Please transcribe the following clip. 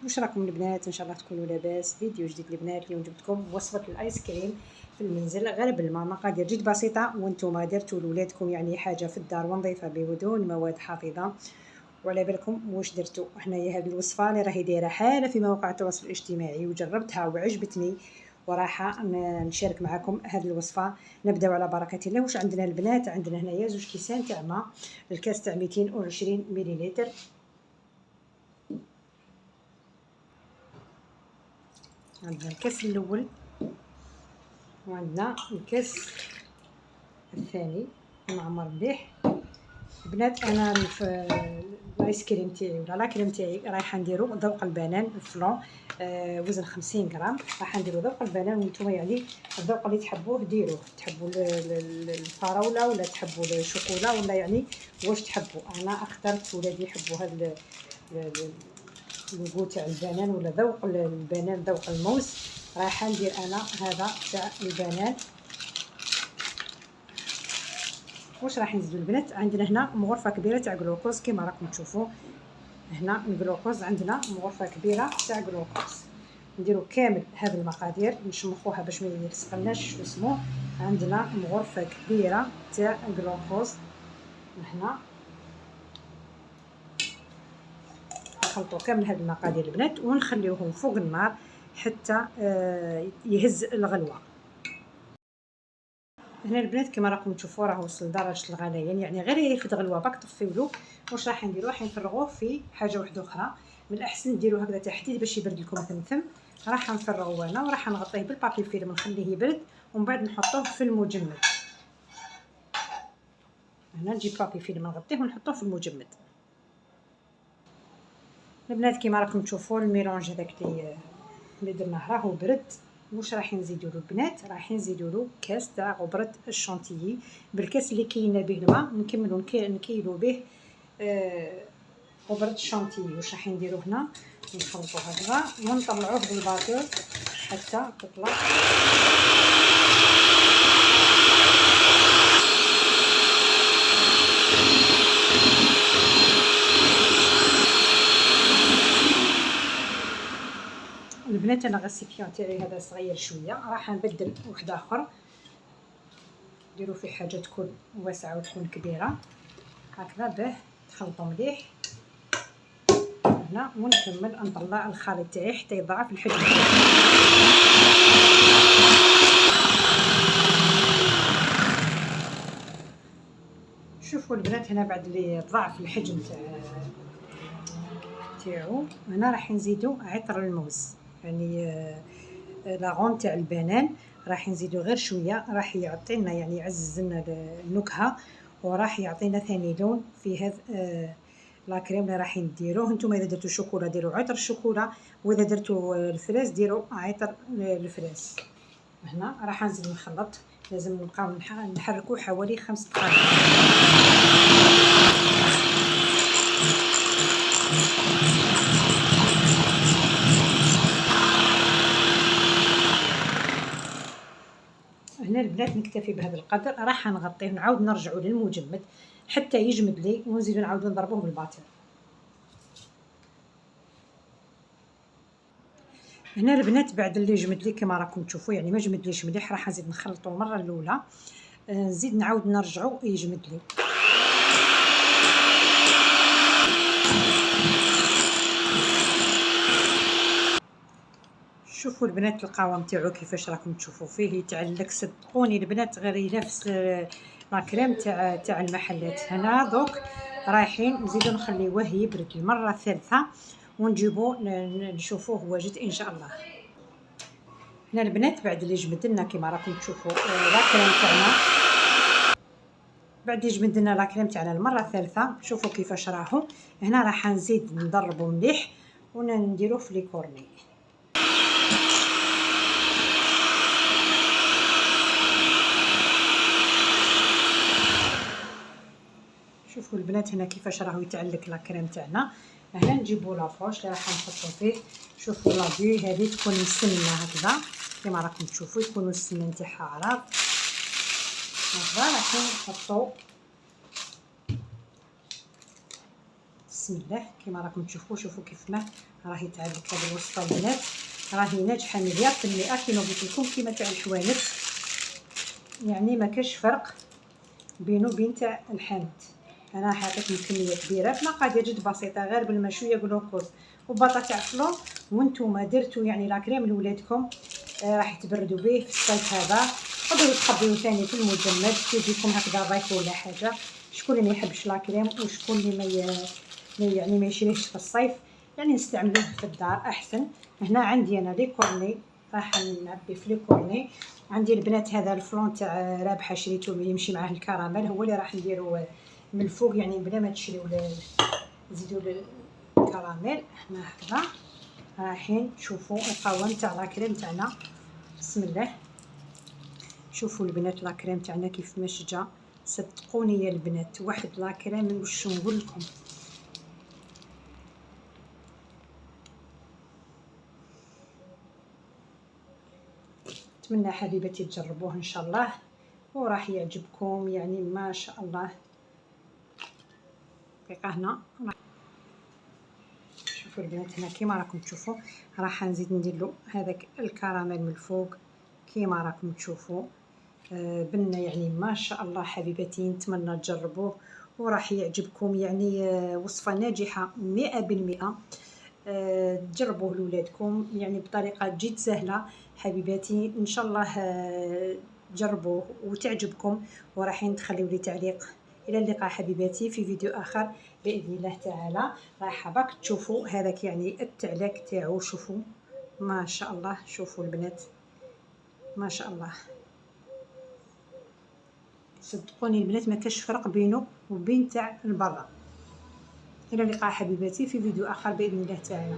واش راكم البنات؟ ان شاء الله تكونوا لاباس. فيديو جديد البنات. اليوم جبت لكم وصفه الايس كريم في المنزل غير بالماء. مقادير جد بسيطه وانتم درتوا لولادكم يعني حاجه في الدار ونظيفه بدون مواد حافظه. وعلى بالكم واش درتوا؟ هنايا هذه الوصفه اللي راهي دايره حاله في مواقع التواصل الاجتماعي وجربتها وعجبتني وراح نشارك معكم هذه الوصفه. نبداو على بركه الله. واش عندنا البنات؟ عندنا هنايا 2 كيسان تاع ماء، الكاس تاع 220 مليلتر. عندنا الكاس الاول وعندنا الكاس الثاني معمر مليح. البنات انا في الايس كريم تاعي ولا لا كريم تاعي رايحه نديرو ذوق البنان الفلون، وزن 50 غرام. راح نديرو ذوق البنان وانتم يعني الذوق اللي تحبوه ديروه. تحبوا الفراوله ولا تحبوا الشوكولا ولا يعني واش تحبوا. انا اخترت ولادي يحبوا هذا الجو تاع البنان ولا ذوق البنان ذوق الموز. رايحه ندير انا هذا تاع البنان. واش راح نزيدو البنات؟ عندنا هنا مغرفه كبيره تاع جلوكوز كما راكم تشوفوا هنا الجلوكوز. عندنا مغرفه كبيره تاع جلوكوز. نديرو كامل هذه المقادير نشمخوها باش ما يلصقناش في اسمه. عندنا مغرفه كبيره تاع جلوكوز هنا. نخلطوا كامل هذه المقادير البنات ونخليوهم فوق النار حتى يهز الغلوه. هنا البنات كما راكم تشوفوا راه وصل لدرجه الغليان يعني غير يرفد غلوه باك طفيولو. واش راح نديرو؟ راح نفرغوه في حاجه واحده اخرى. من الاحسن ديرو هكذا تحديد باش يبرد لكم ثمثم. راح نفرغوه انا وراح نغطيه بالبابي فيلم نخليه يبرد ومن بعد نحطوه في المجمد. هنا نجيب بابي فيلم نغطيه ونحطوه في المجمد. البنات كما راكم تشوفوا الميلونج هذاك اللي درناه راهو برد. واش راح نزيدو له البنات؟ راح نزيدو له كاس تاع غبره الشونتيي بالكاس اللي كاين به الماء نكملو نكيلو به غبره الشونتيي. واش راح نديرو هنا؟ نخلطو هكذا ونطلعوه بالباطور حتى تطلع البنات. انا الريسيبيون تاعي هذا صغير شويه راح نبدل واحد اخر. ديروا في حاجه تكون واسعه وتكون كبيره هكذا باه تخلطوا مليح هنا. ونكمل نطلع الخليط تاعي حتى يضاعف الحجم. شوفوا البنات هنا بعد اللي ضاعف الحجم تاعو هنا راح نزيدو عطر الموز يعني لاغون تاع البنان. راح نزيدو غير شويه راح يعطينا يعني يعزز لنا النكهه وراح يعطينا ثاني لون في هذا لا كريم اللي راح نديروه. نتوما اذا درتو شوكولا ديروا عطر الشوكولا واذا درتو الفراس ديروا عطر الفراس. هنا راح نزيد نخلط. لازم نبقاو نحركوه حوالي 5 دقائق. هنا البنات نكتفي بهذا القدر. راح نغطيه ونعاود نرجعوا للمجمد حتى يجمد لي ونزيدو نعاودو نضربوه بالباطل. هنا البنات بعد اللي جمد لي كما راكم تشوفوا يعني ما جمد ليش مليح راح نزيد نخلطو المره الاولى. نزيد نعاود نرجعو يجمد لي. شوفوا البنات القوام تاعو كيفاش راكم تشوفوا فيه يتعلق. صدقوني البنات غير ينافس لا كريم تاع المحلات. هنا دوك رايحين نزيدو نخليوه يبرد المره الثالثه ونجيبو نشوفوه واجد ان شاء الله. هنا البنات بعد اللي جمد لنا كما راكم تشوفوا لا كريم تاعنا بعد يجمد لنا لا كريم تاعنا المره الثالثه. شوفوا كيفاش راهو. هنا راح نزيد نضربو مليح ونديروه في لي كورني. شوفوا البنات هنا كيفاش راهو يتعلق لا كريم تاعنا. هنا نجيبوا لابوش اللي راح نحطو فيه. شوفوا لابي هذه تكون مسنه هكذا كما راكم تشوفوا يكون السمن تاعها عراض هكذا. راح نحطو بسم الله كما راكم تشوفوا. شوفوا كيف ما راهي تعجبك هذه الوصفه البنات، راهي ناجحه 100%. كيما قلت لكم كيما تاع الحوانت، يعني ما كاش فرق بينه وبين تاع الحانوت. انا حطيت كميه كبيره في مقادير جد بسيطه، غير بالما شويه جلوكوز وباطا تاع فلور. وانتم درتوا يعني لا كريم لولادكم راح تبردوا به في الصيف هذا. تقدروا تخبيوه ثاني في المجمد تجيكم هكذا ضيف ولا حاجه. شكون اللي ما يحبش لا كريم وشكون اللي يعني ما يشريهش في الصيف، يعني نستعملوه في الدار احسن. هنا عندي انا لي كورني، راح نعبي في لي كورني. عندي البنات هذا الفلون تاع رابحه شريته يمشي معاه الكراميل، هو اللي راح نديرو من الفوق يعني بلا ما تشريو تزيدوا الكراميل. هنا هكذا رايحين تشوفوا القوام تاع لاكريم تاعنا. بسم الله. شوفوا البنات لاكريم تاعنا كيف مشجه، صدقوني يا البنات واحد لاكريم واش نقول لكم. نتمنى حبيبتي تجربوه ان شاء الله وراح يعجبكم، يعني ما شاء الله. دقيقه هنا شوفوا البنات، هنا كيما راكم تشوفوا راح نزيد ندير له هذاك الكراميل من الفوق كيما راكم تشوفوا. بنا يعني ما شاء الله حبيبتي، نتمنى تجربوه وراح يعجبكم، يعني وصفه ناجحه 100%. تجربوه لولادكم يعني بطريقه جد سهله حبيباتي، ان شاء الله تجربوه وتعجبكم وراح تخليو لي تعليق. الى اللقاء حبيباتي في فيديو اخر باذن الله تعالى. راح باك تشوفوا هذاك يعني التعليق تاعو، شوفوا ما شاء الله. شوفوا البنات ما شاء الله، صدقوني البنات ما كاش فرق بينه وبين تاع البرا. الى اللقاء حبيباتي في فيديو اخر باذن الله تعالى.